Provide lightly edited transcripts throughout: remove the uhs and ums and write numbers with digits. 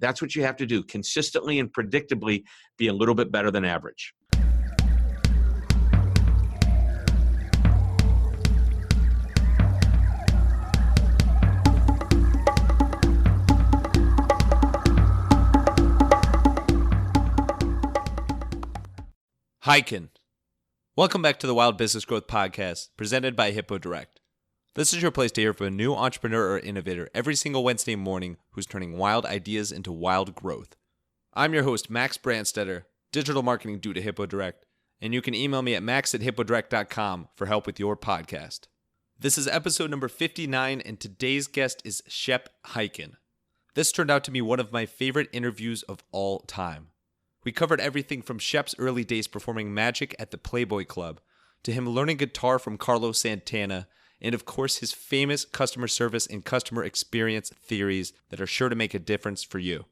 That's what you have to do. Consistently and predictably be a little bit better than average. Hyken. Welcome back to the Wild Business Growth Podcast, presented by Hippo Direct. This is your place to hear from a new entrepreneur or innovator every single Wednesday morning who's turning wild ideas into wild growth. I'm your host, Max Brandstetter, digital marketing dude at Hippo Direct, and you can email me at max@hippodirect.com for help with your podcast. This is episode number 59, and today's guest is Shep Hyken. This turned out to be one of my favorite interviews of all time. We covered everything from Shep's early days performing magic at the Playboy Club, to him learning guitar from Carlos Santana, and of course his famous customer service and customer experience theories that are sure to make a difference for you.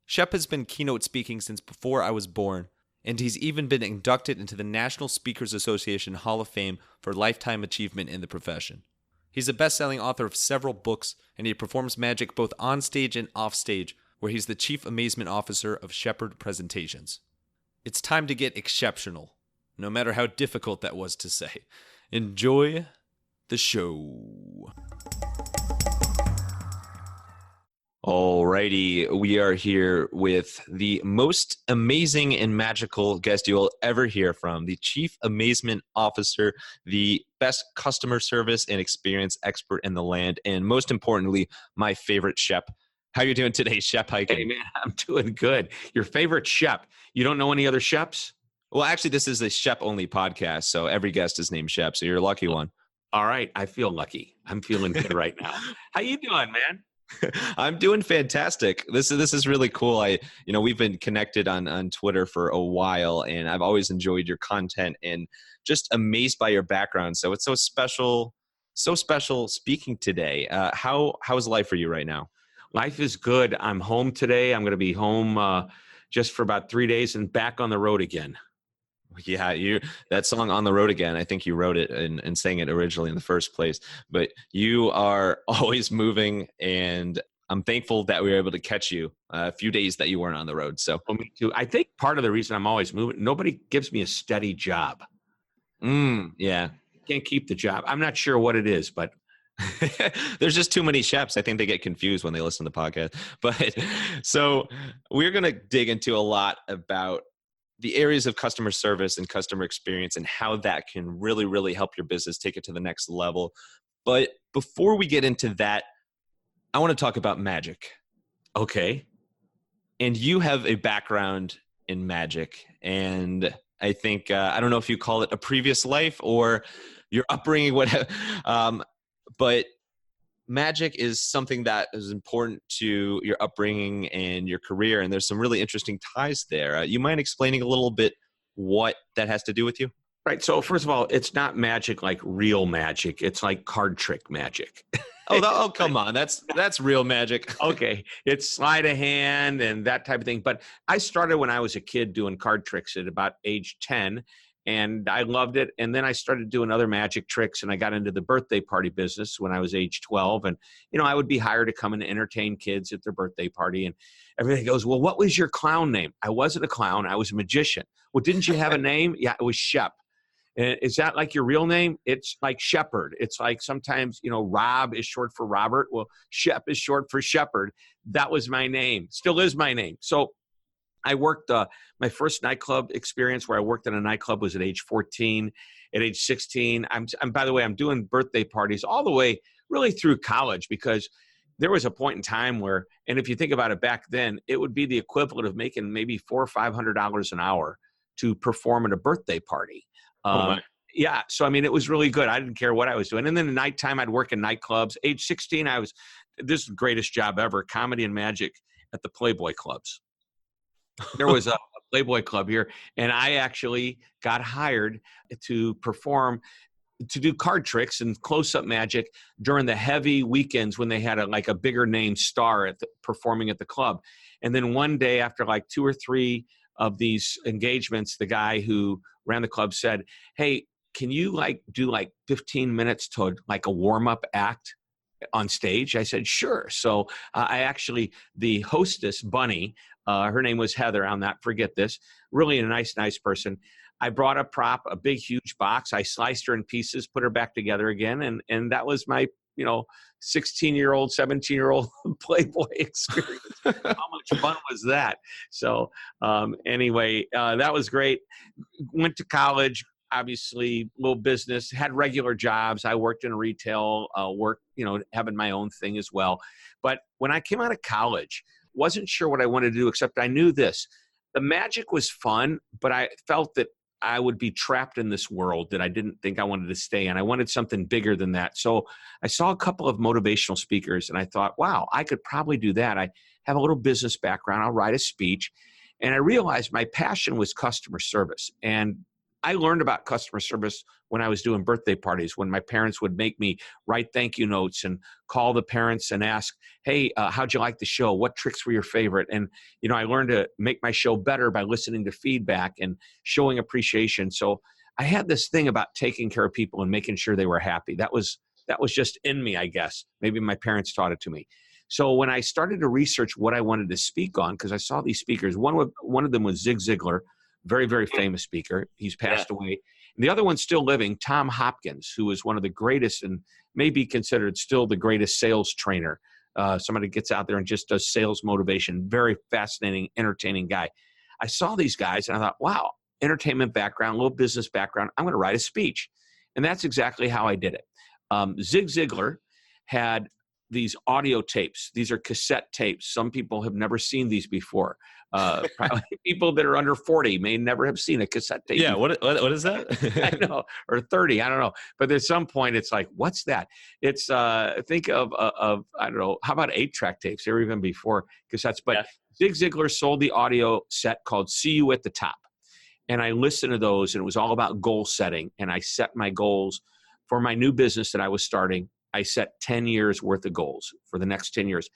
Shep has been keynote speaking since before I was born, and he's even been inducted into the National Speakers Association Hall of Fame for lifetime achievement in the profession. He's a best-selling author of several books, and he performs magic both on stage and off stage, where he's the Chief Amazement Officer of Shepherd Presentations. It's time to get exceptional, no matter how difficult that was to say. Enjoy the show. Alrighty, we are here with the most amazing and magical guest you will ever hear from, the Chief Amazement Officer, the best customer service and experience expert in the land, and most importantly, my favorite Shep. How you doing today, Shep Hyken? Hey, man, I'm doing good. Your favorite Shep. You don't know any other Sheps? Well, actually, this is a Shep-only podcast, so every guest is named Shep, so you're a lucky one. All right. I feel lucky. I'm feeling good right now. How you doing, man? I'm doing fantastic. This is really cool. We've been connected on Twitter for a while, and I've always enjoyed your content and just amazed by your background. So it's so special speaking today. How's life for you right now? Life is good. I'm home today. I'm going to be home just for about 3 days and back on the road again. Yeah, that song "On the Road Again," I think you wrote it and sang it originally in the first place. But you are always moving, and I'm thankful that we were able to catch you a few days that you weren't on the road. So, well, me too. I think part of the reason I'm always moving, nobody gives me a steady job. Yeah. Can't keep the job. I'm not sure what it is, but there's just too many Sheps. I think they get confused when they listen to the podcast. But so we're going to dig into a lot about the areas of customer service and customer experience and how that can really, really help your business take it to the next level. But before we get into that, I want to talk about magic. Okay. And you have a background in magic. And I think, I don't know if you call it a previous life or your upbringing, whatever. But magic is something that is important to your upbringing and your career, and there's some really interesting ties there. You mind explaining a little bit what that has to do with you? Right. So first of all, it's not magic like real magic. It's like card trick magic. Oh, come on. That's real magic. Okay. It's sleight of hand and that type of thing. But I started when I was a kid doing card tricks at about age 10. And I loved it. And then I started doing other magic tricks, and I got into the birthday party business when I was age 12. And, I would be hired to come and entertain kids at their birthday party. And everybody goes, well, what was your clown name? I wasn't a clown. I was a magician. Well, didn't you have a name? Yeah, it was Shep. And is that like your real name? It's like Shepherd. It's like sometimes, Rob is short for Robert. Well, Shep is short for Shepherd. That was my name. Still is my name. So I worked, my first nightclub experience where I worked in a nightclub was at age 14. At age 16, by the way, I'm doing birthday parties all the way really through college, because there was a point in time where, and if you think about it back then, it would be the equivalent of making maybe $400 or $500 an hour to perform at a birthday party. Yeah. So, it was really good. I didn't care what I was doing. And then at nighttime, I'd work in nightclubs. Age 16, this is the greatest job ever, comedy and magic at the Playboy clubs. There was a Playboy club here, and I actually got hired to do card tricks and close-up magic during the heavy weekends when they had a bigger name star performing at the club. And then one day, after like 2 or 3 of these engagements, the guy who ran the club said, hey, can you do 15 minutes to a warm-up act? on stage? I said, sure. So I actually, the hostess, Bunny, her name was Heather. I'll not forget this. Really a nice person. I brought a prop, a big, huge box. I sliced her in pieces, put her back together again. And that was my, 16-year-old, 17-year-old Playboy experience. How much fun was that? So anyway, that was great. Went to college, obviously, little business, had regular jobs. I worked in retail, having my own thing as well. But when I came out of college, wasn't sure what I wanted to do, except I knew this. The magic was fun, but I felt that I would be trapped in this world that I didn't think I wanted to stay in. I wanted something bigger than that. So I saw a couple of motivational speakers and I thought, wow, I could probably do that. I have a little business background. I'll write a speech. And I realized my passion was customer service. And I learned about customer service when I was doing birthday parties, when my parents would make me write thank you notes and call the parents and ask, hey, how'd you like the show? What tricks were your favorite? And, I learned to make my show better by listening to feedback and showing appreciation. So I had this thing about taking care of people and making sure they were happy. That was just in me, I guess. Maybe my parents taught it to me. So when I started to research what I wanted to speak on, because I saw these speakers, one of them was Zig Ziglar, very, very famous speaker. He's passed away. And the other one's still living, Tom Hopkins, who is one of the greatest and may be considered still the greatest sales trainer. Somebody gets out there and just does sales motivation. Very fascinating, entertaining guy. I saw these guys and I thought, wow, entertainment background, little business background. I'm going to write a speech. And that's exactly how I did it. Zig Ziglar had these audio tapes. These are cassette tapes. Some people have never seen these before. Probably people that are under 40 may never have seen a cassette tape. Yeah, what is that? I know, or 30, I don't know. But at some point, it's like, what's that? It's think of I don't know. How about 8-track tapes? They were even before cassettes. But Zig Ziglar sold the audio set called "See You at the Top," and I listened to those, and it was all about goal setting. And I set my goals for my new business that I was starting. I set 10 years worth of goals for the next 10 years.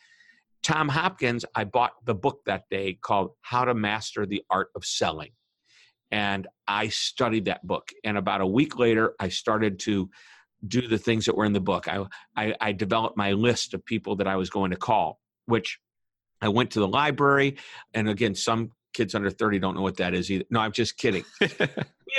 Tom Hopkins, I bought the book that day called How to Master the Art of Selling. And I studied that book. And about a week later, I started to do the things that were in the book. I developed my list of people that I was going to call, which I went to the library. And again, some kids under 30 don't know what that is either. No, I'm just kidding.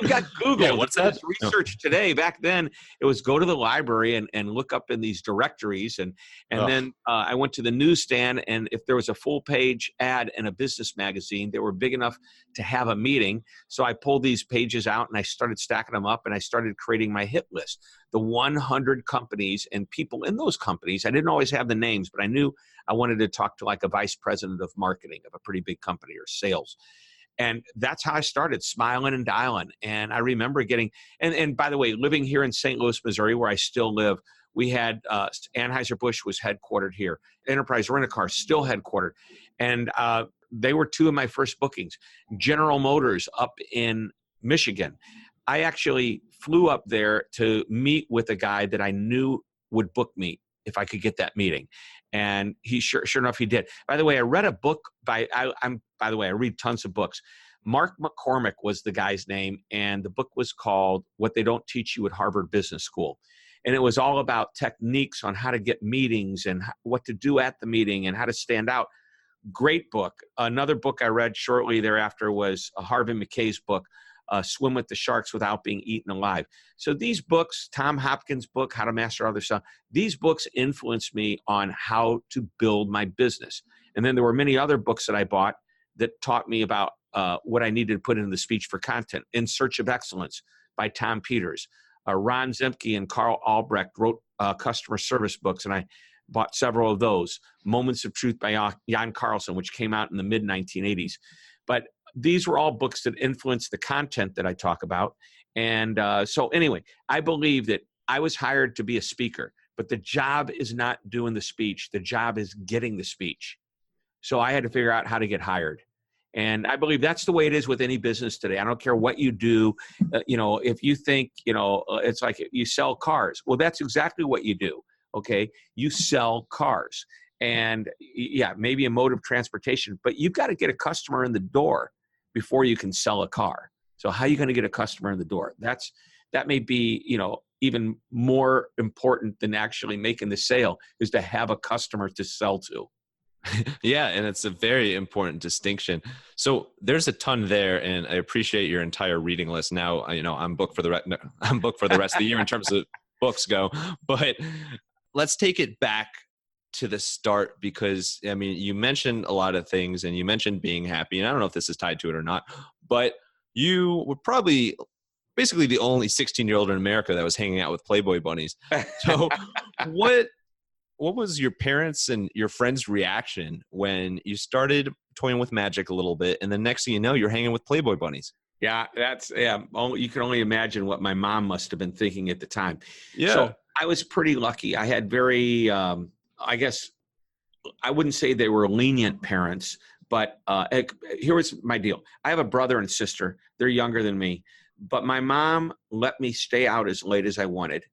We've got Google. Yeah, what's that? Research today. Back then, it was go to the library and look up in these directories. And then I went to the newsstand, and if there was a full-page ad in a business magazine, they were big enough to have a meeting. So I pulled these pages out, and I started stacking them up, and I started creating my hit list. The 100 companies and people in those companies. I didn't always have the names, but I knew I wanted to talk to like a vice president of marketing of a pretty big company or sales. And that's how I started, smiling and dialing. And I remember getting, and by the way, living here in St. Louis, Missouri, where I still live, we had Anheuser-Busch was headquartered here. Enterprise Rent-A-Car still headquartered. And they were two of my first bookings. General Motors up in Michigan. I actually flew up there to meet with a guy that I knew would book me if I could get that meeting. And he sure enough, he did. By the way, I read a book by the way, I read tons of books. Mark McCormick was the guy's name. And the book was called What They Don't Teach You at Harvard Business School. And it was all about techniques on how to get meetings and what to do at the meeting and how to stand out. Great book. Another book I read shortly thereafter was Harvey McKay's book, Swim with the Sharks Without Being Eaten Alive. So these books, Tom Hopkins' book, How to Master Other Stuff, these books influenced me on how to build my business. And then there were many other books that I bought that taught me about what I needed to put in the speech for content. In Search of Excellence by Tom Peters. Ron Zemke and Carl Albrecht wrote customer service books, and I bought several of those. Moments of Truth by Jan Carlson, which came out in the mid-1980s. But these were all books that influenced the content that I talk about. And so anyway, I believe that I was hired to be a speaker, but the job is not doing the speech. The job is getting the speech. So I had to figure out how to get hired. And I believe that's the way it is with any business today. I don't care what you do. If you think, it's like you sell cars. Well, that's exactly what you do. Okay. You sell cars. And yeah, maybe a mode of transportation, but you've got to get a customer in the door before you can sell a car. So how are you going to get a customer in the door? That may be, even more important than actually making the sale is to have a customer to sell to. Yeah, and it's a very important distinction. So there's a ton there, and I appreciate your entire reading list. Now, I'm booked for I'm booked for the rest of the year in terms of books go. But let's take it back to the start, because I mean, you mentioned a lot of things, and you mentioned being happy, and I don't know if this is tied to it or not, but you were probably basically the only 16-year-old in America that was hanging out with Playboy bunnies. So what was your parents and your friends' reaction when you started toying with magic a little bit, and the next thing you know, you're hanging with Playboy bunnies? Yeah, you can only imagine what my mom must have been thinking at the time. Yeah. So I was pretty lucky. I had very, I guess, I wouldn't say they were lenient parents, but here was my deal. I have a brother and sister. They're younger than me, but my mom let me stay out as late as I wanted,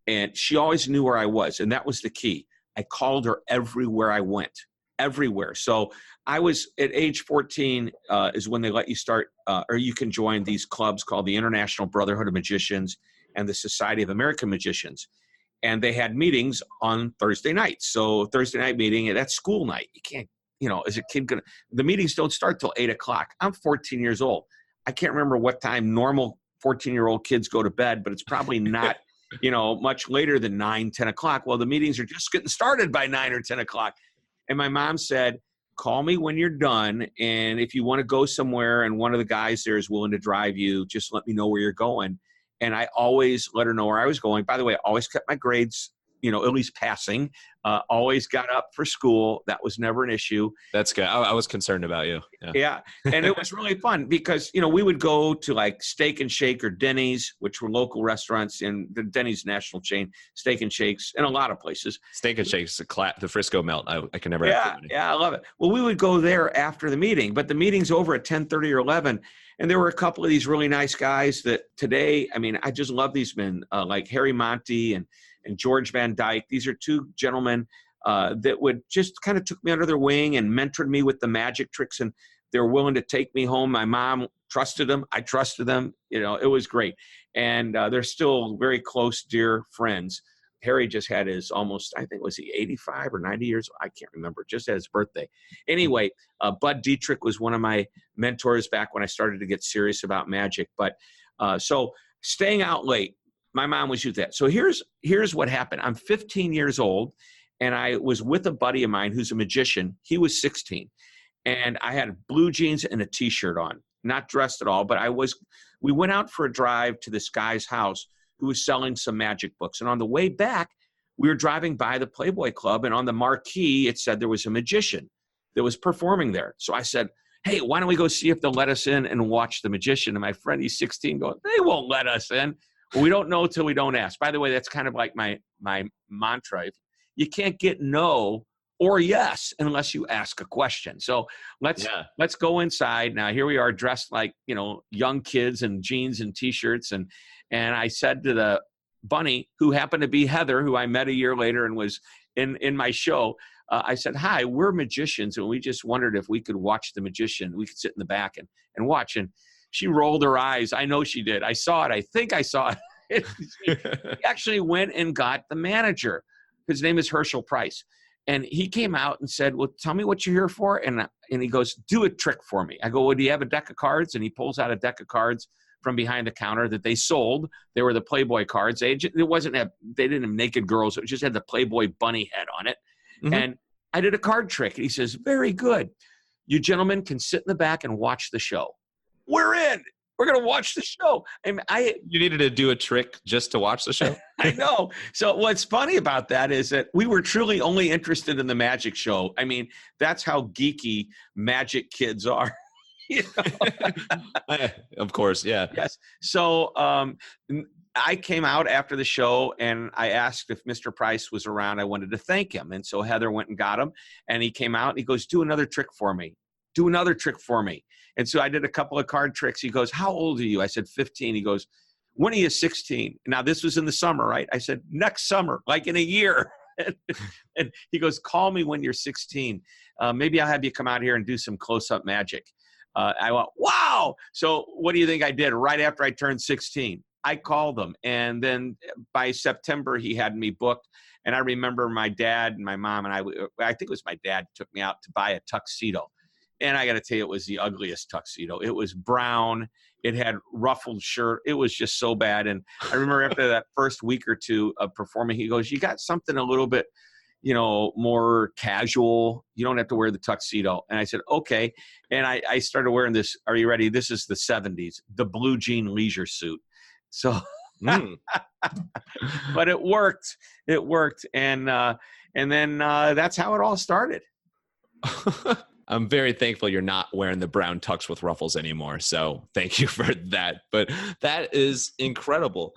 and she always knew where I was, and that was the key. I called her everywhere I went, everywhere. So I was at age 14 is when they let you start, or you can join these clubs called the International Brotherhood of Magicians and the Society of American Magicians. And they had meetings on Thursday nights. So Thursday night meeting, and that's school night. You can't, as a kid, the meetings don't start till 8 o'clock. I'm 14 years old. I can't remember what time normal 14-year-old kids go to bed, but it's probably not much later than 9, 10 o'clock. Well, the meetings are just getting started by 9 or 10 o'clock. And my mom said, call me when you're done. And if you want to go somewhere and one of the guys there is willing to drive you, just let me know where you're going. And I always let her know where I was going. By the way, I always kept my grades, at least passing, always got up for school. That was never an issue. That's good. I was concerned about you. Yeah. And it was really fun because, we would go to like Steak and Shake or Denny's, which were local restaurants in the Denny's national chain, Steak and Shakes in a lot of places. Steak and Shakes, the Frisco melt. I can never have too many. Yeah, I love it. Well, we would go there after the meeting, but the meeting's over at 10:30 or 11. And there were a couple of these really nice guys that today, I just love these men, like Harry Monty and George Van Dyke. These are two gentlemen that would just kind of took me under their wing and mentored me with the magic tricks. And they were willing to take me home. My mom trusted them. I trusted them. It was great. And they're still very close, dear friends. Harry just had his almost, I think, was he 85 or 90 years? I can't remember. Just had his birthday. Anyway, Bud Dietrich was one of my mentors back when I started to get serious about magic. But so staying out late, my mom was used to that. So here's what happened. I'm 15 years old, and I was with a buddy of mine who's a magician. He was 16, and I had blue jeans and a T-shirt on, not dressed at all. But we went out for a drive to this guy's house who was selling some magic books. And on the way back, we were driving by the Playboy Club, and on the marquee, it said there was a magician that was performing there. So I said, hey, why don't we go see if they'll let us in and watch the magician? And my friend, he's 16, going, they won't let us in. Well, we don't know till we don't ask. By the way, that's kind of like my mantra. You can't get no or yes unless you ask a question. So let's go inside. Now, here we are dressed like, young kids in jeans and T-shirts. And I said to the bunny, who happened to be Heather, who I met a year later and was in my show, I said, hi, we're magicians, and we just wondered if we could watch the magician. We could sit in the back and watch. And she rolled her eyes. I know she did. I saw it. I think I saw it. She actually went and got the manager. His name is Herschel Price. And he came out and said, well, tell me what you're here for. And he goes, do a trick for me. I go, well, do you have a deck of cards? And he pulls out a deck of cards from behind the counter that they sold. They were the Playboy cards. They didn't have naked girls. It just had the Playboy bunny head on it. Mm-hmm. And I did a card trick. And he says, very good. You gentlemen can sit in the back and watch the show. We're in. We're going to watch the show. You needed to do a trick just to watch the show? I know. So what's funny about that is that we were truly only interested in the magic show. That's how geeky magic kids are. Of course, yeah. Yes. So I came out after the show, and I asked if Mr. Price was around. I wanted to thank him. And so Heather went and got him, and he came out, and he goes, do another trick for me. Do another trick for me. And so I did a couple of card tricks. He goes, how old are you? I said, 15. He goes, when are you 16? Now, this was in the summer, right? I said, next summer, like in a year. And he goes, call me when you're 16. Maybe I'll have you come out here and do some close-up magic. I went, wow. So what do you think I did right after I turned 16? I called him. And then by September, he had me booked. And I remember my dad and my mom and I think it was my dad took me out to buy a tuxedo. And I got to tell you, it was the ugliest tuxedo. It was brown. It had ruffled shirt. It was just so bad. And I remember after that first week or two of performing, he goes, you got something a little bit, more casual. You don't have to wear the tuxedo. And I said, okay. And I started wearing this. Are you ready? This is the 70s, the blue jean leisure suit. So, but it worked. It worked. And then that's how it all started. I'm very thankful you're not wearing the brown tux with ruffles anymore. So thank you for that. But that is incredible.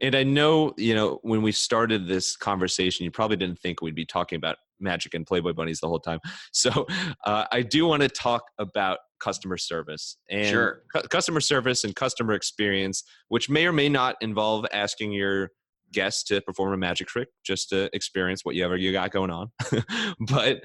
And I know, when we started this conversation, you probably didn't think we'd be talking about magic and Playboy bunnies the whole time. So I do want to talk about customer service and Sure. Customer service and customer experience, which may or may not involve asking your guests to perform a magic trick just to experience whatever you got going on. But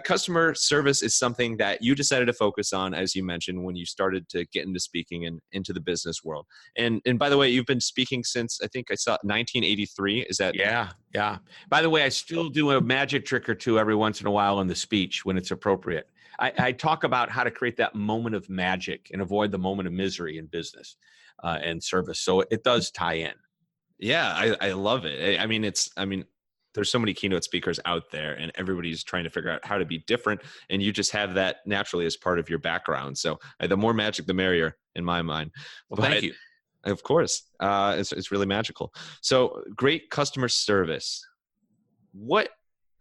customer service is something that you decided to focus on, as you mentioned, when you started to get into speaking and into the business world. And by the way, you've been speaking since, I think I saw 1983. Is that? Yeah. By the way, I still do a magic trick or two every once in a while in the speech when it's appropriate. I talk about how to create that moment of magic and avoid the moment of misery in business and service. So it does tie in. Yeah, I love it. I mean, there's so many keynote speakers out there and everybody's trying to figure out how to be different. And you just have that naturally as part of your background. So the more magic, the merrier in my mind. Well, thank you. Of course. It's really magical. So great customer service. What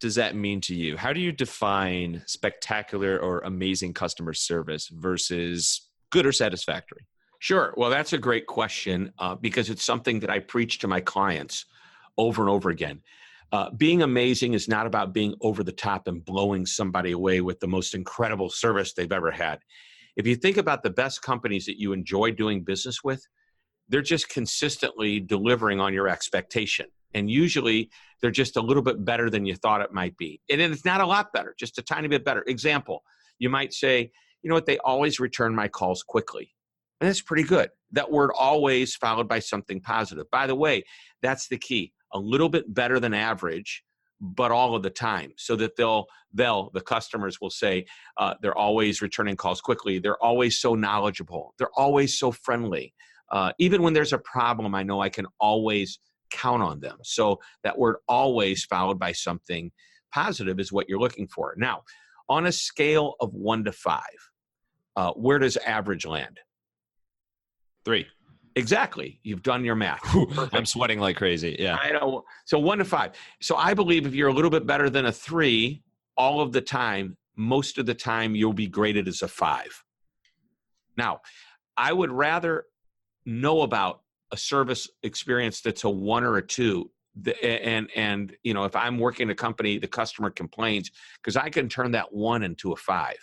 does that mean to you? How do you define spectacular or amazing customer service versus good or satisfactory? Sure. Well, that's a great question because it's something that I preach to my clients over and over again. Being amazing is not about being over the top and blowing somebody away with the most incredible service they've ever had. If you think about the best companies that you enjoy doing business with, they're just consistently delivering on your expectation. And usually they're just a little bit better than you thought it might be. And it's not a lot better, just a tiny bit better. Example, you might say, you know what, they always return my calls quickly. And that's pretty good. That word always followed by something positive. By the way, that's the key. A little bit better than average, but all of the time. So that the customers will say, they're always returning calls quickly. They're always so knowledgeable. They're always so friendly. Even when there's a problem, I know I can always count on them. So that word always followed by something positive is what you're looking for. Now, on a scale of 1 to 5, where does average land? 3. Exactly. You've done your math. I'm sweating like crazy. Yeah. I know. So 1 to 5. So I believe if you're a little bit better than a 3 all of the time, most of the time you'll be graded as a 5. Now, I would rather know about a service experience that's a 1 or a 2. And if I'm working in a company, the customer complains because I can turn that 1 into a 5.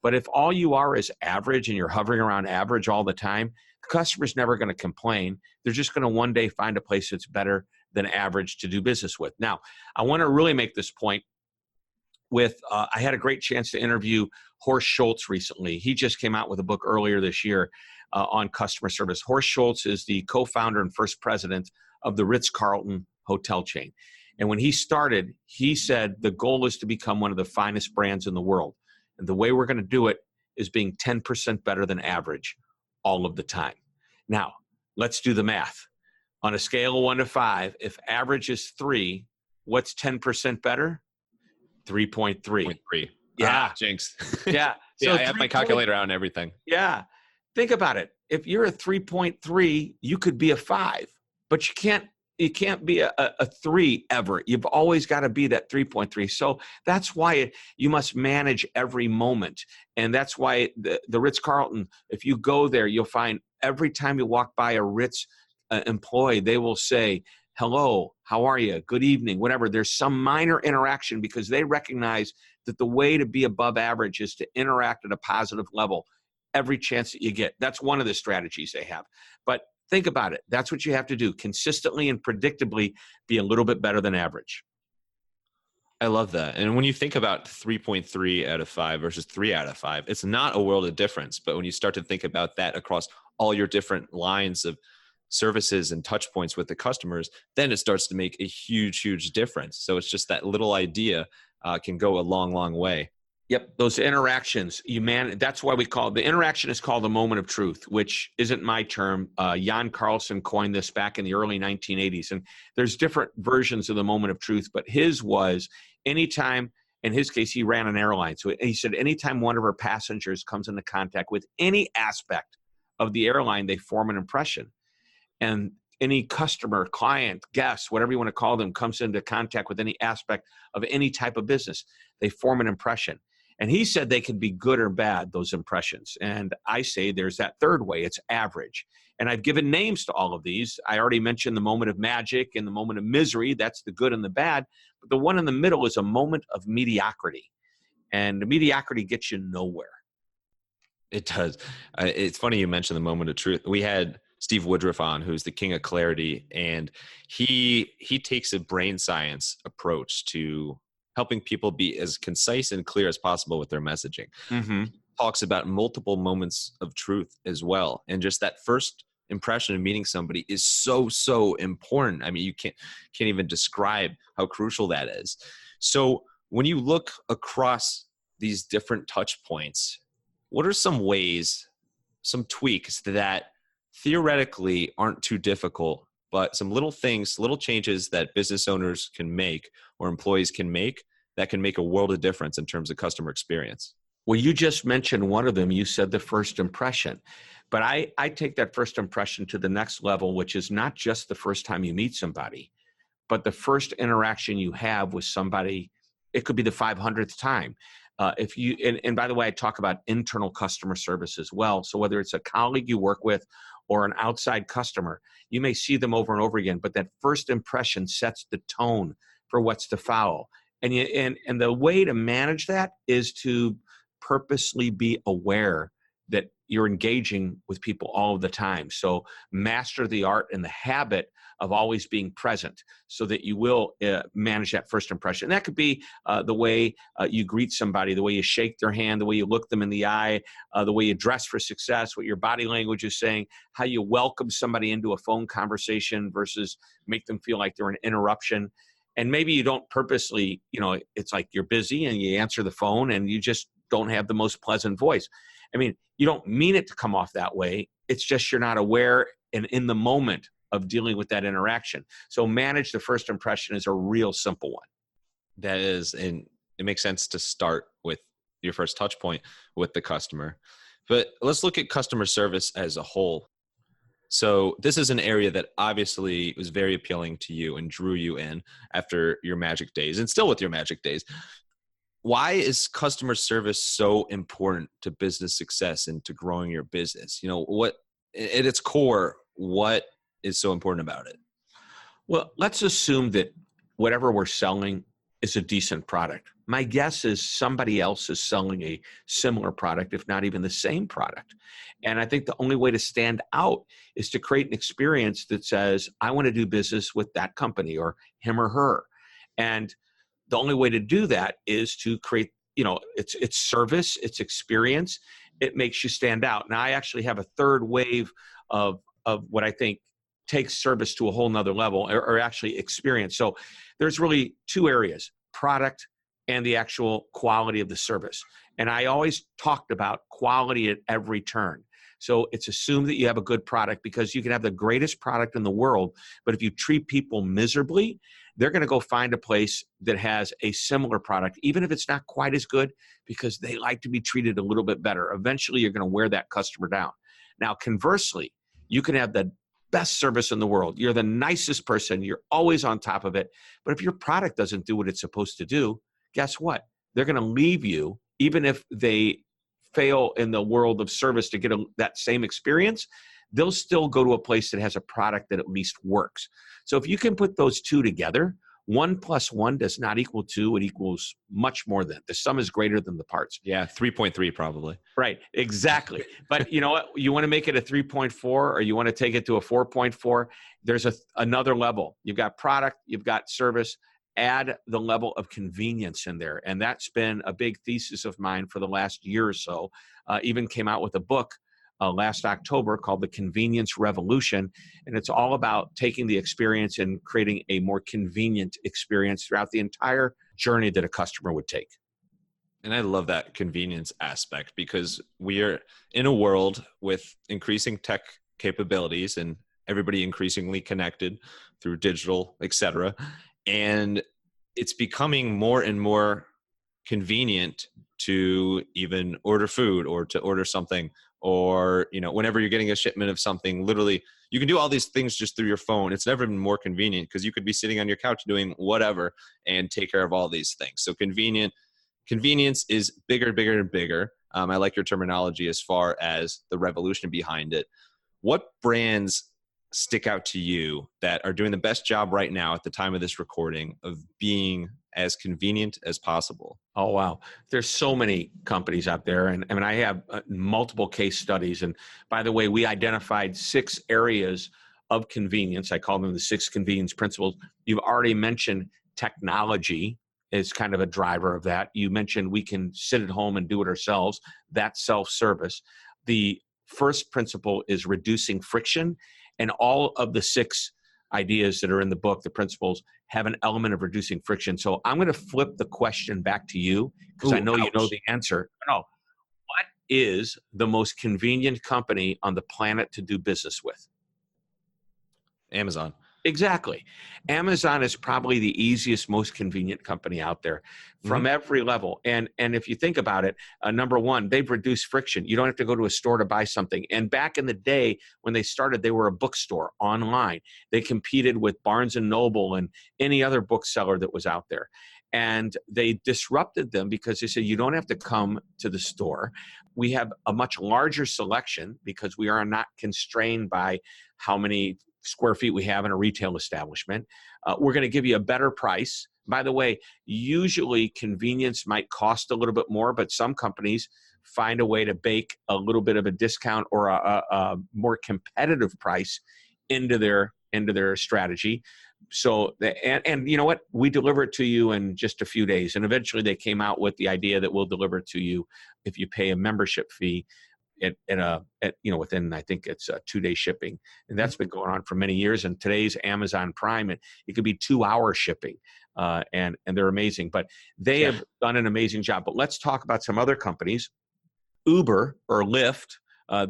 But if all you are is average and you're hovering around average all the time, the customer's never going to complain. They're just going to one day find a place that's better than average to do business with. Now, I want to really make this point with, I had a great chance to interview Horst Schulze recently. He just came out with a book earlier this year on customer service. Horst Schulze is the co-founder and first president of the Ritz-Carlton hotel chain. And when he started, he said the goal is to become one of the finest brands in the world. And the way we're going to do it is being 10% better than average all of the time. Now, let's do the math. On a scale of 1 to 5, if average is 3, what's 10% better? 3.3. Yeah. Jinx. Yeah. So I have my calculator out and everything. Yeah. Think about it. If you're a 3.3, you could be a 5, but you can't be a 3 ever. You've always got to be that 3.3. So that's why you must manage every moment. And that's why the Ritz-Carlton, if you go there, you'll find every time you walk by a Ritz employee, they will say, hello, how are you? Good evening, whatever. There's some minor interaction because they recognize that the way to be above average is to interact at a positive level every chance that you get. That's one of the strategies they have. But think about it. That's what you have to do. Consistently and predictably be a little bit better than average. I love that. And when you think about 3.3 out of 5 versus 3 out of 5, it's not a world of difference. But when you start to think about that across all your different lines of services and touch points with the customers, then it starts to make a huge, huge difference. So it's just that little idea can go a long, long way. Yep, those interactions, that's why we call the interaction is called the moment of truth, which isn't my term. Jan Carlson coined this back in the early 1980s. And there's different versions of the moment of truth, but his was anytime, in his case, he ran an airline. So he said, anytime one of our passengers comes into contact with any aspect of the airline, they form an impression. And any customer, client, guest, whatever you want to call them, comes into contact with any aspect of any type of business, they form an impression. And he said they can be good or bad, those impressions. And I say there's that third way, it's average. And I've given names to all of these. I already mentioned the moment of magic and the moment of misery. That's the good and the bad. But the one in the middle is a moment of mediocrity. And the mediocrity gets you nowhere. It does. It's funny you mentioned the moment of truth. We had Steve Woodruff on, who's the king of clarity, and he takes a brain science approach to helping people be as concise and clear as possible with their messaging. Mm-hmm. He talks about multiple moments of truth as well, and just that first impression of meeting somebody is so important. I mean, you can't even describe how crucial that is. So when you look across these different touch points, what are some ways, some tweaks that theoretically aren't too difficult, but some little things, little changes that business owners can make or employees can make that can make a world of difference in terms of customer experience? Well, you just mentioned one of them. You said the first impression. But I take that first impression to the next level, which is not just the first time you meet somebody, but the first interaction you have with somebody. It could be the 500th time. And by the way, I talk about internal customer service as well. So whether it's a colleague you work with or an outside customer, you may see them over and over again, but that first impression sets the tone for what's to follow. And the way to manage that is to purposely be aware that you're engaging with people all of the time. So master the art and the habit of always being present so that you will manage that first impression. And that could be the way you greet somebody, the way you shake their hand, the way you look them in the eye, the way you dress for success, what your body language is saying, how you welcome somebody into a phone conversation versus make them feel like they're an interruption. And maybe you don't purposely, it's like you're busy and you answer the phone and you just don't have the most pleasant voice. I mean, you don't mean it to come off that way. It's just you're not aware and in the moment of dealing with that interaction. So manage the first impression is a real simple one. That is, and it makes sense to start with your first touch point with the customer. But let's look at customer service as a whole. So this is an area that obviously was very appealing to you and drew you in after your magic days and still with your magic days. Why is customer service so important to business success and to growing your business? What at its core, what is so important about it? Well, let's assume that whatever we're selling is a decent product. My guess is somebody else is selling a similar product, if not even the same product. And I think the only way to stand out is to create an experience that says, I want to do business with that company or him or her. And the only way to do that is to create, it's service, it's experience. It makes you stand out. Now, I actually have a third wave of what I think takes service to a whole nother level, or actually experience. So there's really two areas, product and the actual quality of the service. And I always talked about quality at every turn. So it's assumed that you have a good product, because you can have the greatest product in the world, but if you treat people miserably, they're going to go find a place that has a similar product, even if it's not quite as good, because they like to be treated a little bit better. Eventually, you're going to wear that customer down. Now, conversely, you can have the best service in the world. You're the nicest person. You're always on top of it. But if your product doesn't do what it's supposed to do, guess what? They're going to leave you, even if they fail in the world of service to get that same experience. They'll still go to a place that has a product that at least works. So if you can put those two together, 1 + 1 does not equal 2. It equals much more than. The sum is greater than the parts. Yeah, 3.3 probably. Right, exactly. But you know what? You want to make it a 3.4 or you want to take it to a 4.4, there's another level. You've got product, you've got service, add the level of convenience in there. And that's been a big thesis of mine for the last year or so. Even came out with a book last October called The Convenience Revolution. And it's all about taking the experience and creating a more convenient experience throughout the entire journey that a customer would take. And I love that convenience aspect, because we are in a world with increasing tech capabilities and everybody increasingly connected through digital, et cetera. And it's becoming more and more convenient to even order food or to order something, or, whenever you're getting a shipment of something, literally you can do all these things just through your phone. It's never been more convenient, because you could be sitting on your couch doing whatever and take care of all these things. So convenience is bigger, bigger, and bigger. I like your terminology as far as the revolution behind it. What brands stick out to you that are doing the best job right now at the time of this recording of being as convenient as possible? Oh, wow. There's so many companies out there. And I mean, I have multiple case studies. And by the way, we identified 6 areas of convenience. I call them the 6 convenience principles. You've already mentioned technology is kind of a driver of that. You mentioned we can sit at home and do it ourselves. That's self-service. The first principle is reducing friction. And all of the 6 ideas that are in the book, the principles, have an element of reducing friction. So I'm going to flip the question back to you, because I know you know the answer. No. What is the most convenient company on the planet to do business with? Amazon. Exactly. Amazon is probably the easiest, most convenient company out there from every level. And if you think about it, number one, they've reduced friction. You don't have to go to a store to buy something. And back in the day when they started, they were a bookstore online. They competed with Barnes and Noble and any other bookseller that was out there. And they disrupted them because they said, you don't have to come to the store. We have a much larger selection because we are not constrained by how many square feet we have in a retail establishment. We're going to give you a better price. By the way, usually convenience might cost a little bit more, but some companies find a way to bake a little bit of a discount or a more competitive price into their strategy. So, and you know what? We deliver it to you in just a few days. And eventually they came out with the idea that we'll deliver it to you if you pay a membership fee within, I think it's 2-day shipping. And that's been going on for many years. And today's Amazon Prime, it could be 2-hour shipping. And they're amazing, but they have done an amazing job. But let's talk about some other companies. Uber or Lyft,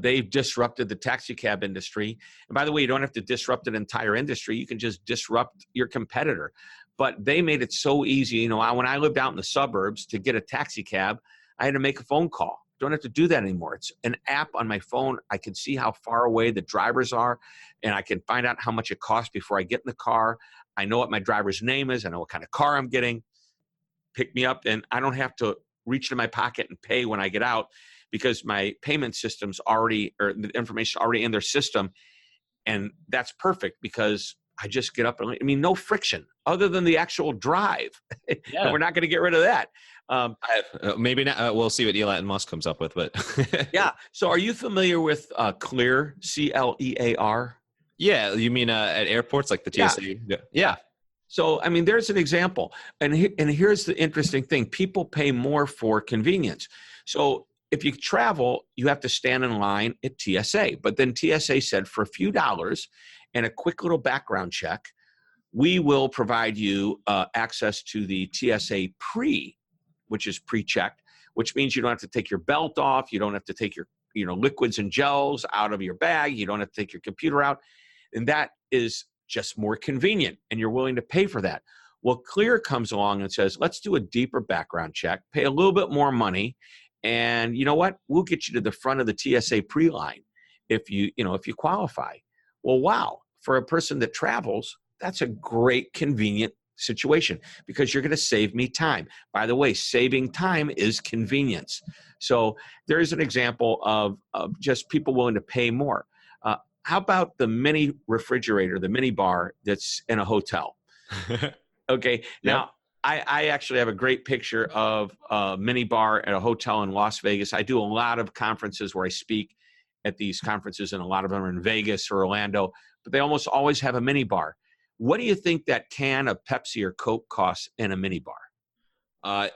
they've disrupted the taxi cab industry. And by the way, you don't have to disrupt an entire industry. You can just disrupt your competitor. But they made it so easy. When I lived out in the suburbs, to get a taxi cab, I had to make a phone call. Don't have to do that anymore. It's an app on my phone. I can see how far away the drivers are, and I can find out how much it costs before I get in the car. I know what my driver's name is. I know what kind of car I'm getting. Pick me up, and I don't have to reach into my pocket and pay when I get out, because my payment system's already, or the information already in their system. And that's perfect because I just get up and, no friction other than the actual drive. Yeah. We're not going to get rid of that. Maybe not. We'll see what Elon Musk comes up with, but yeah. So are you familiar with Clear, CLEAR? Yeah. You mean at airports like the TSA? Yeah. So, there's an example. And here's the interesting thing. People pay more for convenience. So if you travel, you have to stand in line at TSA. But then TSA said, for a few dollars and a quick little background check, we will provide you access to the TSA which is pre-checked, which means you don't have to take your belt off. You don't have to take your liquids and gels out of your bag. You don't have to take your computer out. And that is just more convenient, and you're willing to pay for that. Well, Clear comes along and says, let's do a deeper background check, pay a little bit more money, and you know what? We'll get you to the front of the TSA pre-line if you qualify. Well, wow, for a person that travels, that's a great, convenient situation because you're going to save me time. By the way, saving time is convenience. So there is an example of just people willing to pay more. How about the mini refrigerator, the mini bar that's in a hotel? Okay. Now, I actually have a great picture of a mini bar at a hotel in Las Vegas. I do a lot of conferences where I speak at these conferences, and a lot of them are in Vegas or Orlando, but they almost always have a mini bar. What do you think that can of Pepsi or Coke costs in a mini bar? Uh,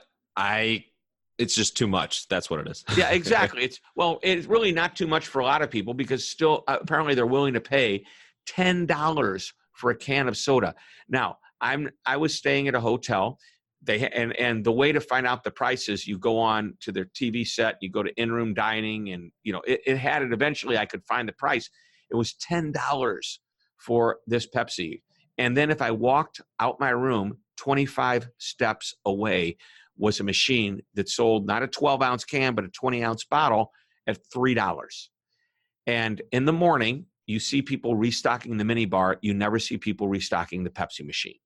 it's just too much. That's what it is. Yeah, exactly. It's really not too much for a lot of people because still apparently they're willing to pay $10 for a can of soda. Now, I was staying at a hotel. And the way to find out the prices, you go on to their TV set, you go to in-room dining, and it had it. Eventually, I could find the price. It was $10 for this Pepsi. And then if I walked out my room 25 steps away was a machine that sold not a 12-ounce can, but a 20-ounce bottle at $3. And in the morning, you see people restocking the mini bar. You never see people restocking the Pepsi machine.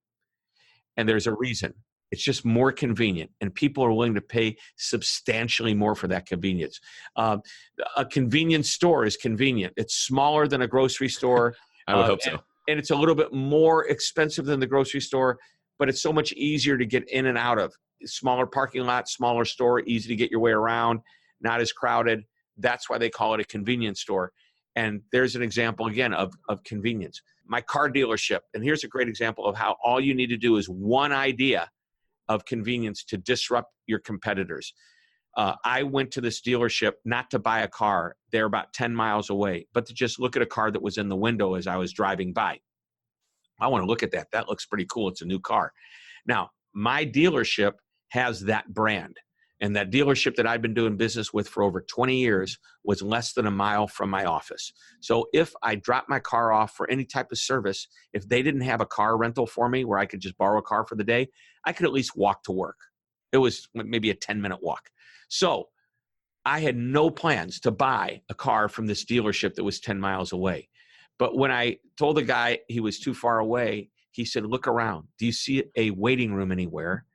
And there's a reason. It's just more convenient, and people are willing to pay substantially more for that convenience. A convenience store is convenient. It's smaller than a grocery store. I would hope so. And it's a little bit more expensive than the grocery store, but it's so much easier to get in and out of. Smaller parking lot, smaller store, easy to get your way around, not as crowded. That's why they call it a convenience store. And there's an example, again, of convenience. My car dealership, and here's a great example of how all you need to do is one idea of convenience to disrupt your competitors. I went to this dealership not to buy a car. They're about 10 miles away, but to just look at a car that was in the window as I was driving by. I want to look at that. That looks pretty cool. It's a new car. Now, my dealership has that brand. And that dealership that I've been doing business with for over 20 years was less than a mile from my office. So if I dropped my car off for any type of service, if they didn't have a car rental for me where I could just borrow a car for the day, I could at least walk to work. It was maybe a 10-minute walk. So I had no plans to buy a car from this dealership that was 10 miles away. But when I told the guy he was too far away, he said, look around. Do you see a waiting room anywhere?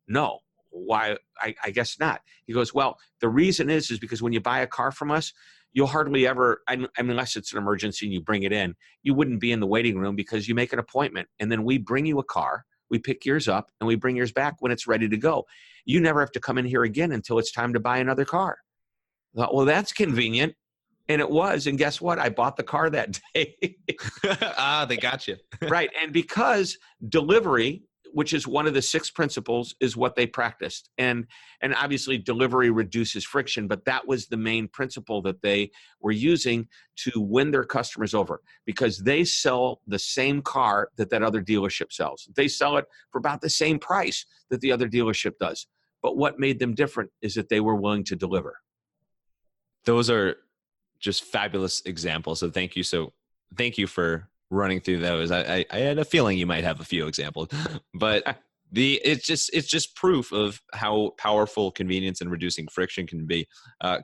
No. Why? I guess not. He goes, well, the reason is because when you buy a car from us, you'll hardly ever, unless it's an emergency and you bring it in, you wouldn't be in the waiting room because you make an appointment. And then we bring you a car, we pick yours up, and we bring yours back when it's ready to go. You never have to come in here again until it's time to buy another car. I thought, well, that's convenient. And it was. And guess what? I bought the car that day. They got you. Right. And because delivery, which is one of the 6 principles, is what they practiced. And obviously delivery reduces friction, but that was the main principle that they were using to win their customers over, because they sell the same car that other dealership sells. They sell it for about the same price that the other dealership does. But what made them different is that they were willing to deliver. Those are just fabulous examples. So thank you for running through those. I had a feeling you might have a few examples, but it's just proof of how powerful convenience and reducing friction can be.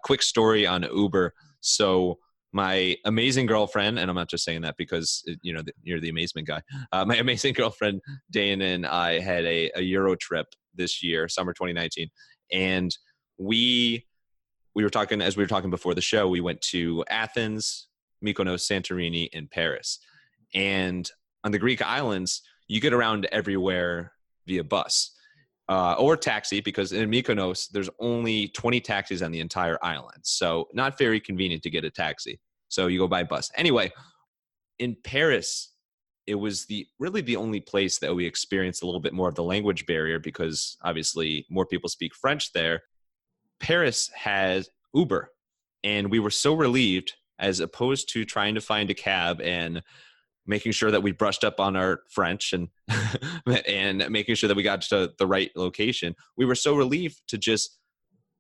Quick story on Uber. So my amazing girlfriend, and I'm not just saying that because you're the amazement guy. My amazing girlfriend Dana and I had a Euro trip this year, summer 2019, and we were talking, as we were talking before the show, we went to Athens, Mykonos, Santorini, and Paris. And on the Greek islands, you get around everywhere via bus or taxi, because in Mykonos, there's only 20 taxis on the entire island. So not very convenient to get a taxi. So you go by bus. Anyway, in Paris, it was really the only place that we experienced a little bit more of the language barrier, because obviously more people speak French there. Paris has Uber, and we were so relieved, as opposed to trying to find a cab and making sure that we brushed up on our French and and making sure that we got to the right location. We were so relieved to just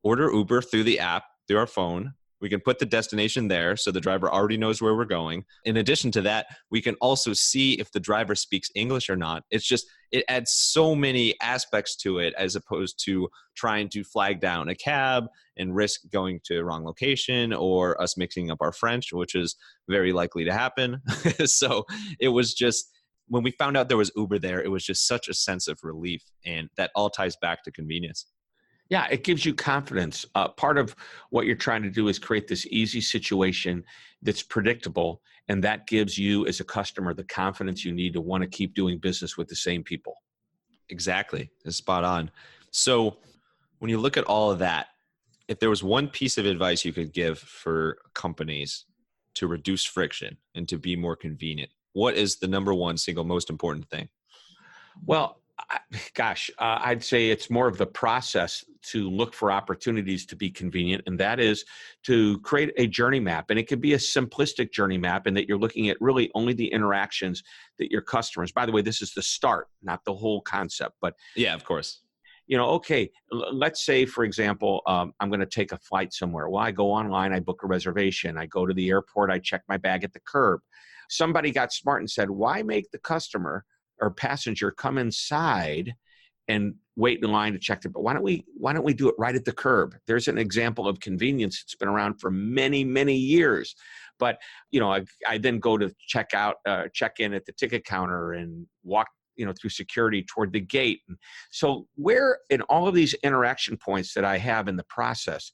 order Uber through the app, through our phone. We can put the destination there so the driver already knows where we're going. In addition to that, we can also see if the driver speaks English or not. It adds so many aspects to it, as opposed to trying to flag down a cab and risk going to a wrong location or us mixing up our French, which is very likely to happen. So it was just, when we found out there was Uber there, it was just such a sense of relief. And that all ties back to convenience. Yeah, it gives you confidence. Part of what you're trying to do is create this easy situation that's predictable, and that gives you as a customer the confidence you need to want to keep doing business with the same people. Exactly. It's spot on. So when you look at all of that, if there was one piece of advice you could give for companies to reduce friction and to be more convenient, what is the number one single most important thing? Well, I'd say it's more of the process to look for opportunities to be convenient, and that is to create a journey map. And it could be a simplistic journey map in that you're looking at really only the interactions that your customers, by the way, this is the start, not the whole concept, but Yeah, of course. okay, let's say, for example, I'm going to take a flight somewhere. Well, I go online, I book a reservation, I go to the airport, I check my bag at the curb. Somebody got smart and said, why make the customer or passenger come inside and wait in line to check their, but why don't we do it right at the curb? There's an example of convenience. It's been around for many, many years. But, I then go to check in at the ticket counter and walk, through security toward the gate. And so where in all of these interaction points that I have in the process,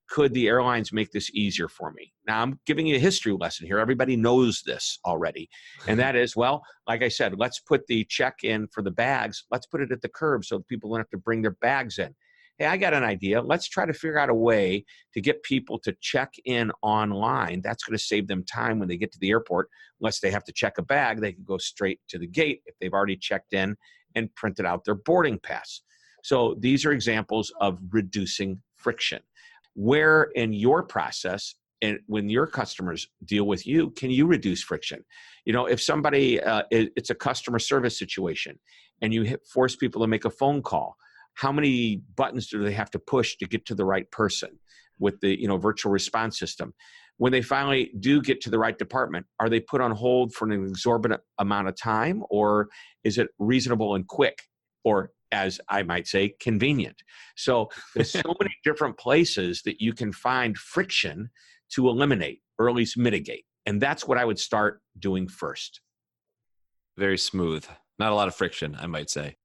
could the airlines make this easier for me? Now, I'm giving you a history lesson here. Everybody knows this already. And that is, well, like I said, let's put the check-in for the bags. Let's put it at the curb so people don't have to bring their bags in. Hey, I got an idea. Let's try to figure out a way to get people to check in online. That's going to save them time when they get to the airport. Unless they have to check a bag, they can go straight to the gate if they've already checked in and printed out their boarding pass. So these are examples of reducing friction. Where in your process and when your customers deal with you, can you reduce friction? If somebody, it's a customer service situation and you force people to make a phone call, how many buttons do they have to push to get to the right person with the, virtual response system? When they finally do get to the right department, are they put on hold for an exorbitant amount of time, or is it reasonable and quick? Or, as I might say, convenient. So there's so many different places that you can find friction to eliminate or at least mitigate. And that's what I would start doing first. Very smooth. Not a lot of friction, I might say.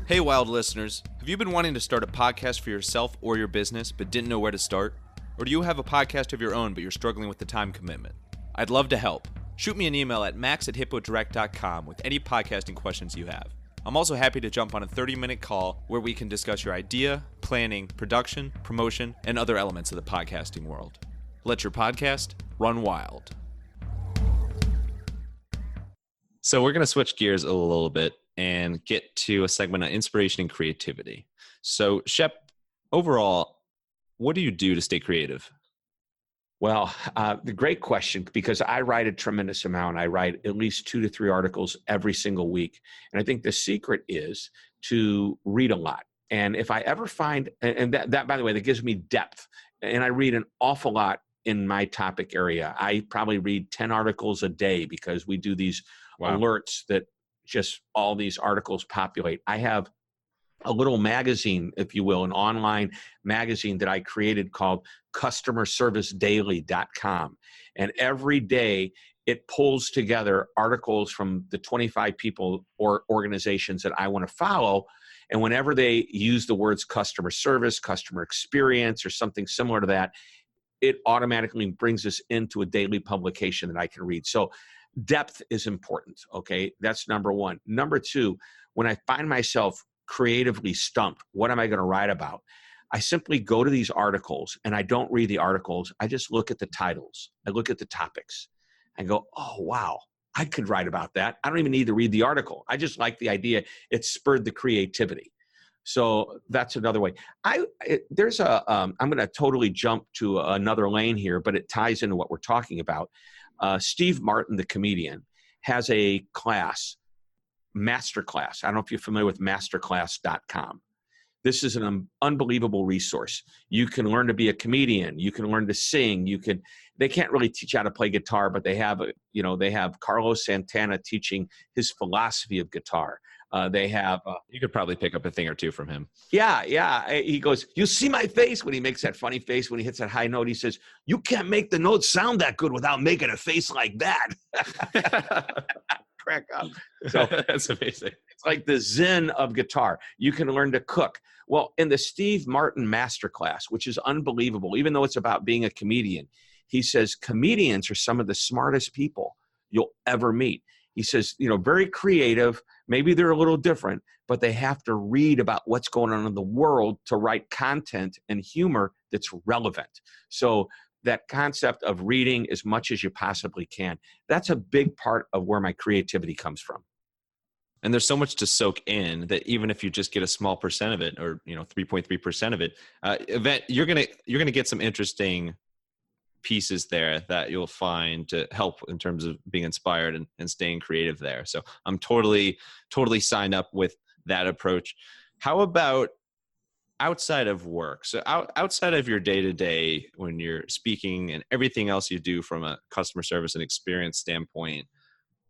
Hey, Wild listeners. Have you been wanting to start a podcast for yourself or your business but didn't know where to start? Or do you have a podcast of your own but you're struggling with the time commitment? I'd love to help. Shoot me an email at max@hippodirect.com with any podcasting questions you have. I'm also happy to jump on a 30-minute call where we can discuss your idea, planning, production, promotion, and other elements of the podcasting world. Let your podcast run wild. So we're going to switch gears a little bit and get to a segment on inspiration and creativity. So, Shep, overall, what do you do to stay creative? Well, the great question, because I write a tremendous amount. I write at least 2 to 3 articles every single week. And I think the secret is to read a lot. And if I ever find, and that by the way, that gives me depth. And I read an awful lot in my topic area. I probably read 10 articles a day because we do these alerts that just all these articles populate. I have a little magazine, if you will, an online magazine that I created called customerservicedaily.com. And every day it pulls together articles from the 25 people or organizations that I want to follow. And whenever they use the words customer service, customer experience, or something similar to that, it automatically brings us into a daily publication that I can read. So depth is important, okay? That's number one. Number two, when I find myself creatively stumped, what am I going to write about? I simply go to these articles and I don't read the articles. I just look at the titles. I look at the topics and go, oh, wow, I could write about that. I don't even need to read the article. I just like the idea. It spurred the creativity. So that's another way. I'm going to totally jump to another lane here, but it ties into what we're talking about. Steve Martin, the comedian, has a class, masterclass. I don't know if you're familiar with masterclass.com. This is an unbelievable resource. You can learn to be a comedian. You can learn to sing. They can't really teach how to play guitar, but they have Carlos Santana teaching his philosophy of guitar. You could probably pick up a thing or two from him. Yeah. He goes, you see my face when he makes that funny face, when he hits that high note, he says, you can't make the note sound that good without making a face like that. Crack up. So that's amazing. It's like the zen of guitar. You can learn to cook. Well, in the Steve Martin Masterclass, which is unbelievable, even though it's about being a comedian, he says comedians are some of the smartest people you'll ever meet. He says, very creative. Maybe they're a little different, but they have to read about what's going on in the world to write content and humor that's relevant. So that concept of reading as much as you possibly can. That's a big part of where my creativity comes from. And there's so much to soak in that even if you just get a small percent of it, or 3.3% of it, you're gonna get some interesting pieces there that you'll find to help in terms of being inspired and staying creative there. So I'm totally signed up with that approach. How about outside of work? So outside of your day-to-day, when you're speaking and everything else you do from a customer service and experience standpoint,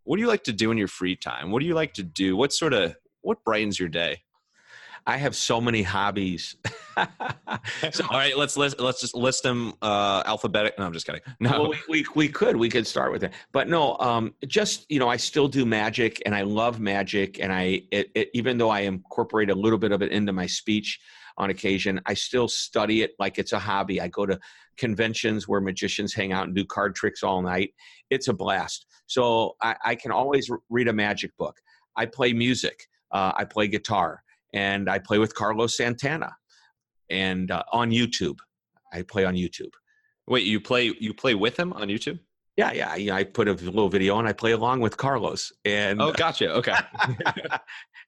what do you like to do in your free time? What do you like to do? What brightens your day? I have so many hobbies. So, all right, let's just list them alphabetic. No, I'm just kidding. No, well, we could start with it, but no, I still do magic, and I love magic, and even though I incorporate a little bit of it into my speech on occasion, I still study it like it's a hobby. I go to conventions where magicians hang out and do card tricks all night. It's a blast. So I can always read a magic book. I play music. I play guitar, and I play with Carlos Santana, and on YouTube. I play on YouTube. Wait, you play with him on YouTube? Yeah. I put a little video and I play along with Carlos. And oh, gotcha. Okay.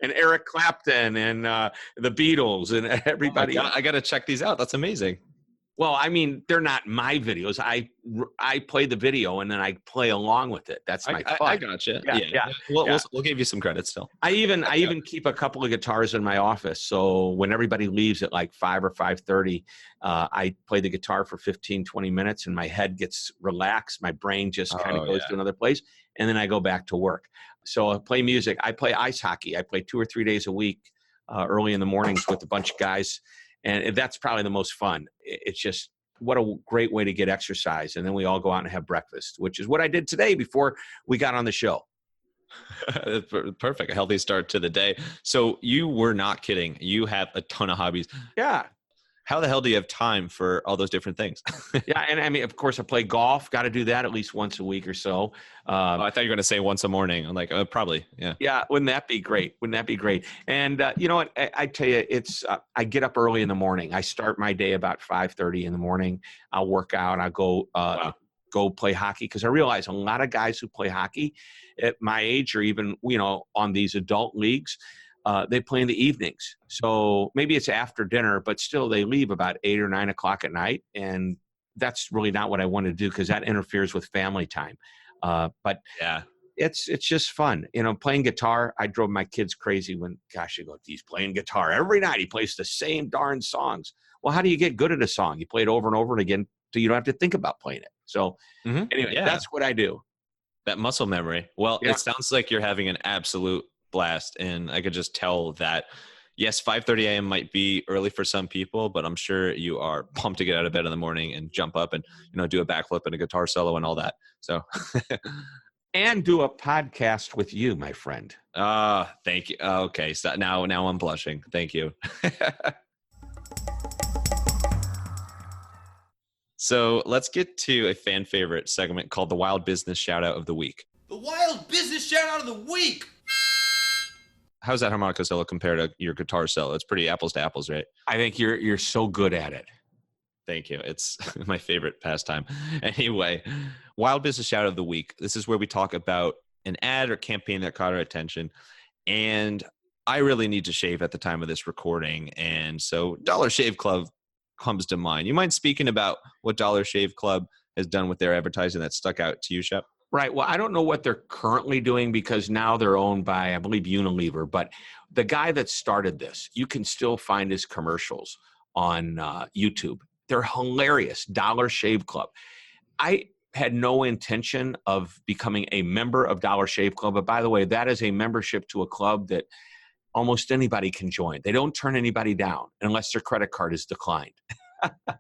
and Eric Clapton and the Beatles and everybody. Oh, I got to check these out. That's amazing. Well, I mean, they're not my videos. I play the video and then I play along with it. That's my fun. I gotcha. Yeah. We'll give you some credit still. I even keep a couple of guitars in my office. So when everybody leaves at like 5 or 5:30, I play the guitar for 15, 20 minutes and my head gets relaxed. My brain just kind of goes to another place. And then I go back to work. So I play music. I play ice hockey. I play 2 or 3 days a week, early in the mornings with a bunch of guys. And that's probably the most fun. It's just, what a great way to get exercise. And then we all go out and have breakfast, which is what I did today before we got on the show. Perfect. A healthy start to the day. So you were not kidding. You have a ton of hobbies. Yeah. How the hell do you have time for all those different things? Yeah. And I mean, of course, I play golf. Got to do that at least once a week or so. I thought you were going to say once a morning. I'm like, probably. Yeah. Yeah. Wouldn't that be great? And you know what? I tell you, it's, I get up early in the morning. I start my day about 5:30 in the morning. I'll work out. I'll go play hockey, because I realize a lot of guys who play hockey at my age, or even, on these adult leagues, they play in the evenings. So maybe it's after dinner, but still they leave about 8 or 9 o'clock at night. And that's really not what I want to do, because that interferes with family time. But yeah, it's just fun. Playing guitar, I drove my kids crazy when, he's playing guitar every night. He plays the same darn songs. Well, how do you get good at a song? You play it over and over and again so you don't have to think about playing it. So anyway, that's what I do. That muscle memory. Well, It sounds like you're having an absolute blast, and I could just tell that, yes, 5:30 a.m. might be early for some people, but I'm sure you are pumped to get out of bed in the morning and jump up and do a backflip and a guitar solo and all that. So and do a podcast with you, my friend. Thank you. Okay, so now I'm blushing. Thank you. So let's get to a fan favorite segment called the Wild Business Shout Out of the Week. The Wild Business Shout Out of the Week. How's that harmonica solo compare to your guitar solo? It's pretty apples to apples, right? I think you're so good at it. Thank you. It's my favorite pastime. Anyway, Wild Business Shout Out of the Week. This is where we talk about an ad or campaign that caught our attention. And I really need to shave at the time of this recording. And so Dollar Shave Club comes to mind. You mind speaking about what Dollar Shave Club has done with their advertising that stuck out to you, Shep? Right. Well, I don't know what they're currently doing, because now they're owned by, I believe, Unilever. But the guy that started this, you can still find his commercials on YouTube. They're hilarious. Dollar Shave Club. I had no intention of becoming a member of Dollar Shave Club. But by the way, that is a membership to a club that almost anybody can join. They don't turn anybody down unless their credit card is declined.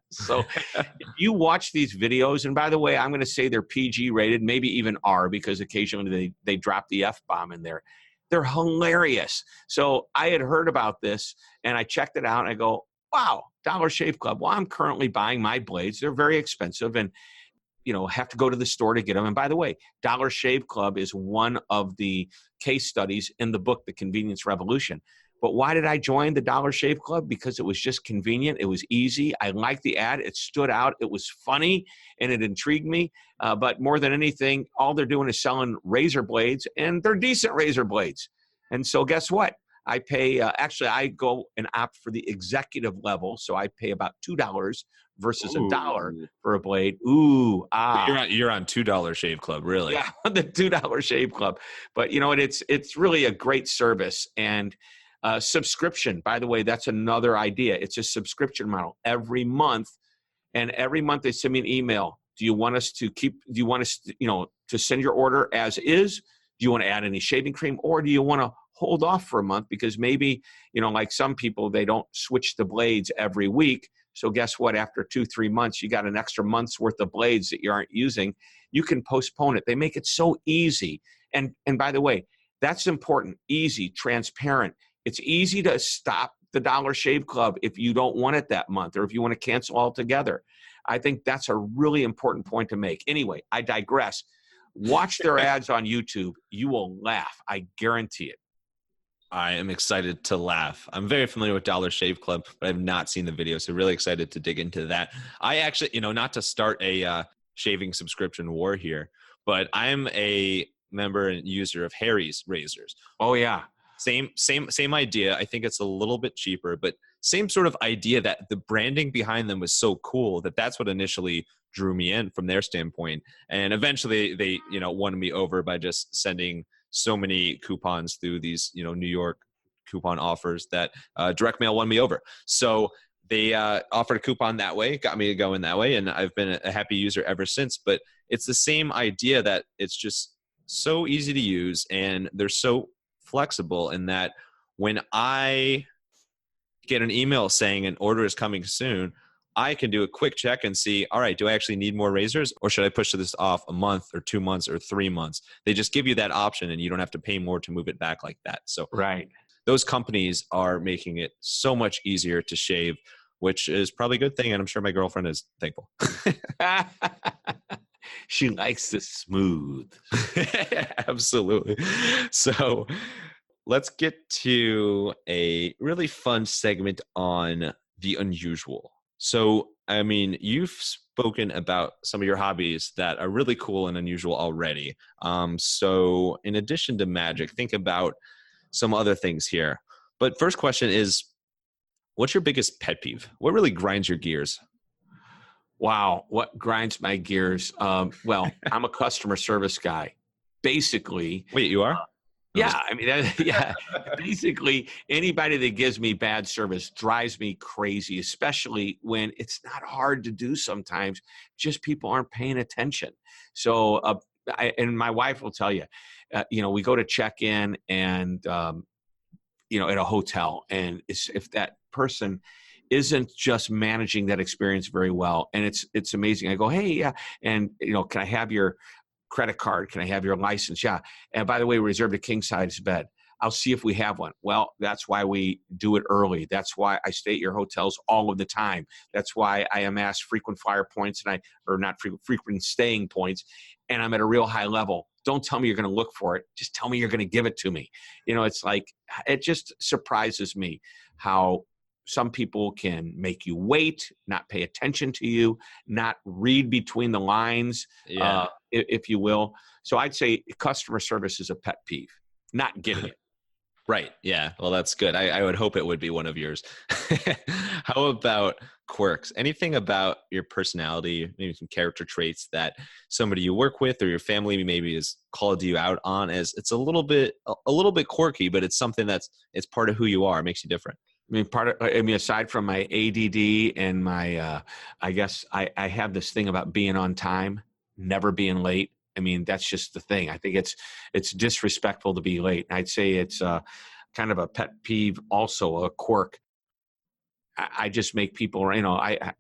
So if you watch these videos, and by the way, I'm going to say they're PG rated, maybe even R, because occasionally they drop the F-bomb in there. They're hilarious. So I had heard about this and I checked it out and I go, wow, Dollar Shave Club. Well, I'm currently buying my blades. They're very expensive and, have to go to the store to get them. And by the way, Dollar Shave Club is one of the case studies in the book, The Convenience Revolution. But why did I join the Dollar Shave Club? Because it was just convenient. It was easy. I liked the ad. It stood out. It was funny, and it intrigued me. But more than anything, all they're doing is selling razor blades, and they're decent razor blades. And so guess what? I pay, actually, I go and opt for the executive level. So I pay about $2 versus $1 Ooh. for a blade. Ooh, ah. You're on $2 Shave Club, really? Yeah, the $2 Shave Club. But you know what? It's really a great service. And subscription, by the way, that's another idea. It's a subscription model every month. And every month they send me an email. Do you want us to to send your order as is? Do you want to add any shaving cream, or do you want to hold off for a month? Because maybe, like some people, they don't switch the blades every week. So guess what? After 2-3 months, you got an extra month's worth of blades that you aren't using. You can postpone it. They make it so easy. And by the way, that's important. Easy, transparent. It's easy to stop the Dollar Shave Club if you don't want it that month, or if you want to cancel altogether. I think that's a really important point to make. Anyway, I digress. Watch their ads on YouTube. You will laugh. I guarantee it. I am excited to laugh. I'm very familiar with Dollar Shave Club, but I've not seen the video, so really excited to dig into that. I actually, not to start a shaving subscription war here, but I'm a member and user of Harry's razors. Oh yeah. Same idea. I think it's a little bit cheaper, but same sort of idea that the branding behind them was so cool that's what initially drew me in from their standpoint. And eventually they, won me over by just sending so many coupons through these, New York coupon offers that direct mail won me over. So they offered a coupon that way, got me to go in that way. And I've been a happy user ever since. But it's the same idea that it's just so easy to use, and they're so flexible in that when I get an email saying an order is coming soon, I can do a quick check and see, all right, do I actually need more razors, or should I push this off a month or 2 months or 3 months? They just give you that option, and you don't have to pay more to move it back like that. So right. Those companies are making it so much easier to shave, which is probably a good thing. And I'm sure my girlfriend is thankful. She likes the smooth. Absolutely. So let's get to a really fun segment on the unusual. So, I mean, you've spoken about some of your hobbies that are really cool and unusual already. So in addition to magic, think about some other things here. But first question is, what's your biggest pet peeve? What really grinds your gears? Wow, what grinds my gears? Well, I'm a customer service guy. Basically, Wait, you are? yeah, I mean, yeah. Basically, anybody that gives me bad service drives me crazy, especially when it's not hard to do sometimes. Just people aren't paying attention. So, and my wife will tell you, we go to check in and, at a hotel, and if that person isn't just managing that experience very well, and it's amazing. I go, hey, yeah, and can I have your credit card? Can I have your license? Yeah. And by the way, we reserved a king size bed. I'll see if we have one. Well, that's why we do it early. That's why I stay at your hotels all of the time. That's why I am asked frequent flyer points, or not frequent staying points, and I'm at a real high level. Don't tell me you're going to look for it. Just tell me you're going to give it to me. It's like, it just surprises me how some people can make you wait, not pay attention to you, not read between the lines, if you will. So I'd say customer service is a pet peeve, not getting it. Right. Yeah. Well, that's good. I would hope it would be one of yours. How about quirks? Anything about your personality, maybe some character traits that somebody you work with or your family maybe has called you out on as it's a little bit quirky, but it's something it's part of who you are, makes you different. Aside from my ADD and my, I guess I have this thing about being on time, never being late. I mean, that's just the thing. I think it's disrespectful to be late. I'd say it's kind of a pet peeve, also a quirk. I just make people, I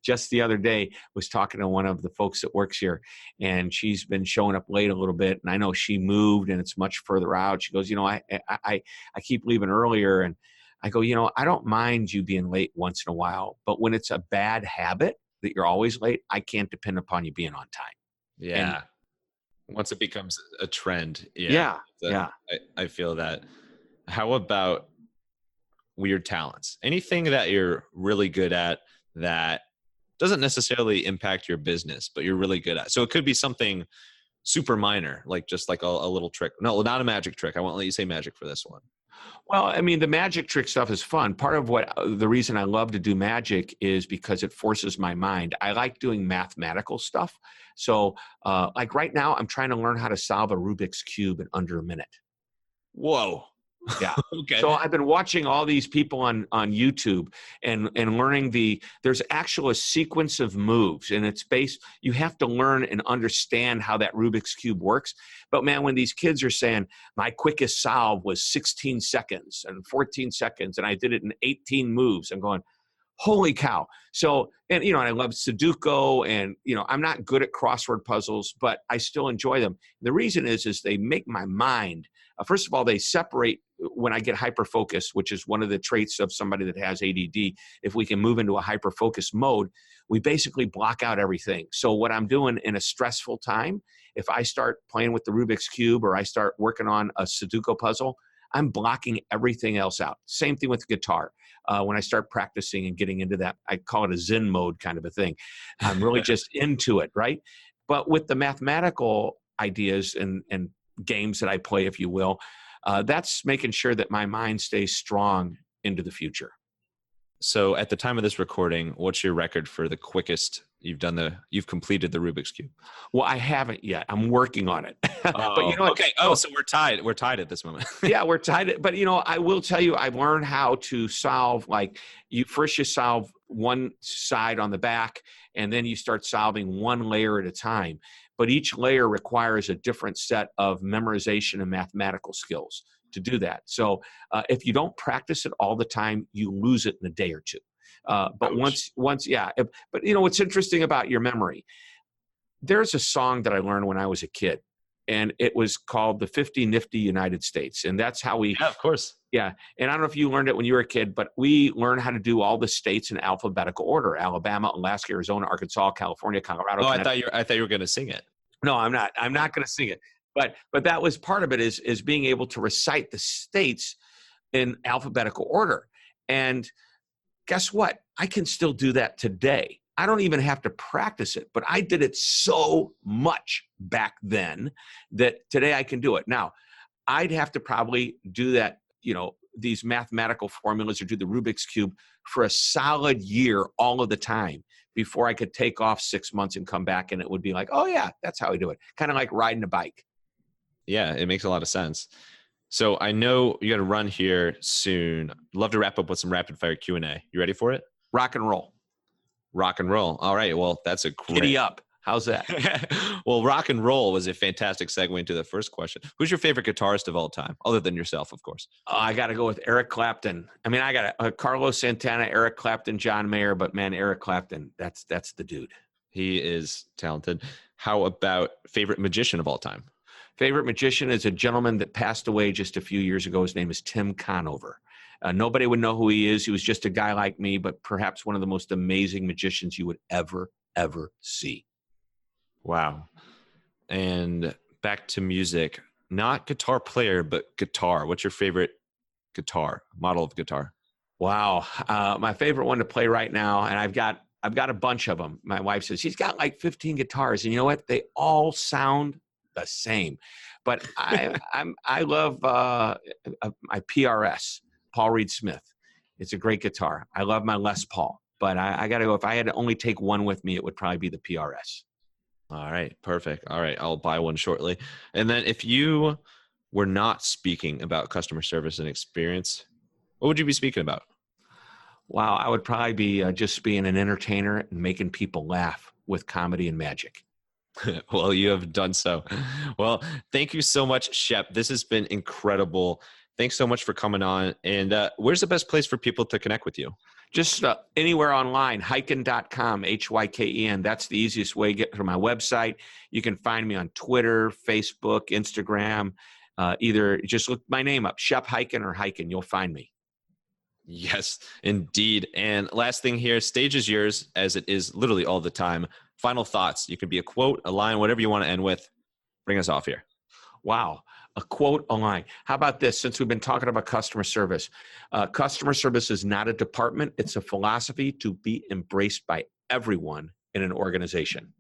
just the other day was talking to one of the folks that works here, and she's been showing up late a little bit, and I know she moved and it's much further out. She goes, I keep leaving earlier, and I go, I don't mind you being late once in a while, but when it's a bad habit that you're always late, I can't depend upon you being on time. Yeah. And once it becomes a trend. Yeah. I feel that. How about weird talents? Anything that you're really good at that doesn't necessarily impact your business, but you're really good at. So it could be something super minor, like just like a little trick. No, not a magic trick. I won't let you say magic for this one. Well, I mean, the magic trick stuff is fun. Part of the reason I love to do magic is because it forces my mind. I like doing mathematical stuff. So, like right now, I'm trying to learn how to solve a Rubik's Cube in under a minute. Whoa. Yeah. Okay. So I've been watching all these people on YouTube and learning there's actually a sequence of moves, and it's you have to learn and understand how that Rubik's Cube works. But man, when these kids are saying my quickest solve was 16 seconds and 14 seconds, and I did it in 18 moves, I'm going, holy cow. So, and I love Sudoku, and I'm not good at crossword puzzles, but I still enjoy them. The reason is they make my mind, first of all, they separate when I get hyper-focused, which is one of the traits of somebody that has ADD. If we can move into a hyper-focused mode, we basically block out everything. So what I'm doing in a stressful time, if I start playing with the Rubik's Cube or I start working on a Sudoku puzzle, I'm blocking everything else out. Same thing with guitar. When I start practicing and getting into that, I call it a Zen mode kind of a thing. I'm really just into it, right? But with the mathematical ideas and games that I play, if you will, that's making sure that my mind stays strong into the future. So at the time of this recording, what's your record for the quickest you've completed the Rubik's Cube? Well, I haven't yet. I'm working on it. But you know what? Okay. Oh, so we're tied. We're tied at this moment. Yeah, we're tied. But I will tell you, I've learned how to solve, like you solve one side on the back, and then you start solving one layer at a time. But each layer requires a different set of memorization and mathematical skills to do that. So if you don't practice it all the time, you lose it in a day or two. But Ouch. yeah. But what's interesting about your memory, there's a song that I learned when I was a kid, and it was called the 50 Nifty United States. And that's how Yeah, of course. yeah. And I don't know if you learned it when you were a kid, but we learned how to do all the states in alphabetical order: Alabama, Alaska, Arizona, Arkansas, California, Colorado. Oh, I thought you were going to sing it. No, I'm not. I'm not going to sing it. But that was part of it is being able to recite the states in alphabetical order. And guess what? I can still do that today. I don't even have to practice it, but I did it so much back then that today I can do it. Now, I'd have to probably do that, these mathematical formulas or do the Rubik's Cube for a solid year all of the time before I could take off 6 months and come back and it would be like, oh yeah, that's how I do it. Kind of like riding a bike. Yeah, it makes a lot of sense. So I know you got to run here soon. Love to wrap up with some rapid fire Q&A. You ready for it? Rock and roll. Rock and roll. All right. Well, that's a great. Giddy up. How's that? Well, rock and roll was a fantastic segue into the first question. Who's your favorite guitarist of all time, other than yourself, of course? I got to go with Eric Clapton. I mean, I got Carlos Santana, Eric Clapton, John Mayer, but man, Eric Clapton, that's the dude. He is talented. How about favorite magician of all time? Favorite magician is a gentleman that passed away just a few years ago. His name is Tim Conover. Nobody would know who he is. He was just a guy like me, but perhaps one of the most amazing magicians you would ever see. Wow. And back to music, not guitar player, but guitar. What's your favorite guitar, model of guitar? Wow. My favorite one to play right now, and I've got a bunch of them. My wife says, he's got like 15 guitars, and you know what? They all sound the same. But I love my PRS, Paul Reed Smith. It's a great guitar. I love my Les Paul, but I got to go. If I had to only take one with me, it would probably be the PRS. All right, perfect. All right, I'll buy one shortly. And then if you were not speaking about customer service and experience, what would you be speaking about? Wow, I would probably be just being an entertainer and making people laugh with comedy and magic. Well, you have done so. Well, thank you so much, Shep. This has been incredible. Thanks so much for coming on. And where's the best place for people to connect with you? Just anywhere online, hyken.com, Hyken. That's the easiest way to get to my website. You can find me on Twitter, Facebook, Instagram. Either just look my name up, Shep Hyken or Hyken. You'll find me. Yes, indeed. And last thing here, stage is yours, as it is literally all the time. Final thoughts. You can be a quote, a line, whatever you want to end with. Bring us off here. Wow. a quote, a line. How about this? Since we've been talking about customer service is not a department. It's a philosophy to be embraced by everyone in an organization.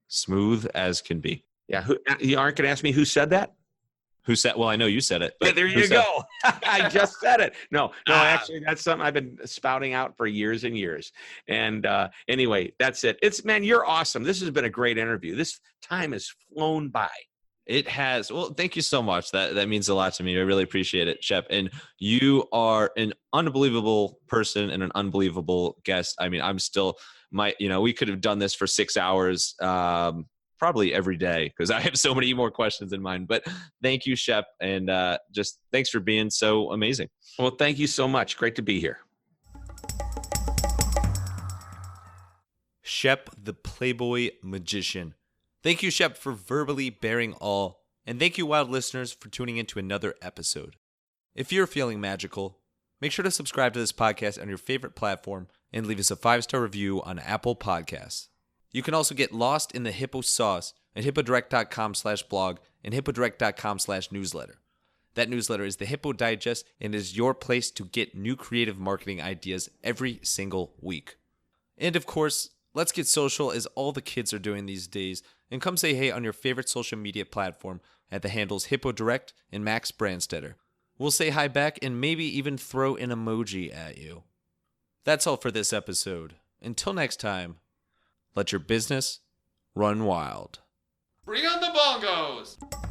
Smooth as can be. Yeah. You aren't going to ask me who said that? Who said? Well, I know you said it. But there you go. I just said it. No, actually, that's something I've been spouting out for years and years. And anyway, that's it. Man, you're awesome. This has been a great interview. This time has flown by. It has. Well, thank you so much. That means a lot to me. I really appreciate it, Shep. And you are an unbelievable person and an unbelievable guest. I mean, I'm still we could have done this for 6 hours. Probably every day because I have so many more questions in mind. But thank you, Shep, and just thanks for being so amazing. Well, thank you so much. Great to be here. Shep, the Playboy magician. Thank you, Shep, for verbally bearing all. And thank you, wild listeners, for tuning in to another episode. If you're feeling magical, make sure to subscribe to this podcast on your favorite platform and leave us a 5-star review on Apple Podcasts. You can also get lost in the Hippo sauce at hippodirect.com/blog and hippodirect.com/newsletter. That newsletter is the Hippo Digest and is your place to get new creative marketing ideas every single week. And of course, let's get social as all the kids are doing these days, and come say hey on your favorite social media platform at the handles Hippo Direct and Max Brandstetter. We'll say hi back and maybe even throw an emoji at you. That's all for this episode. Until next time, let your business run wild. Bring on the bongos!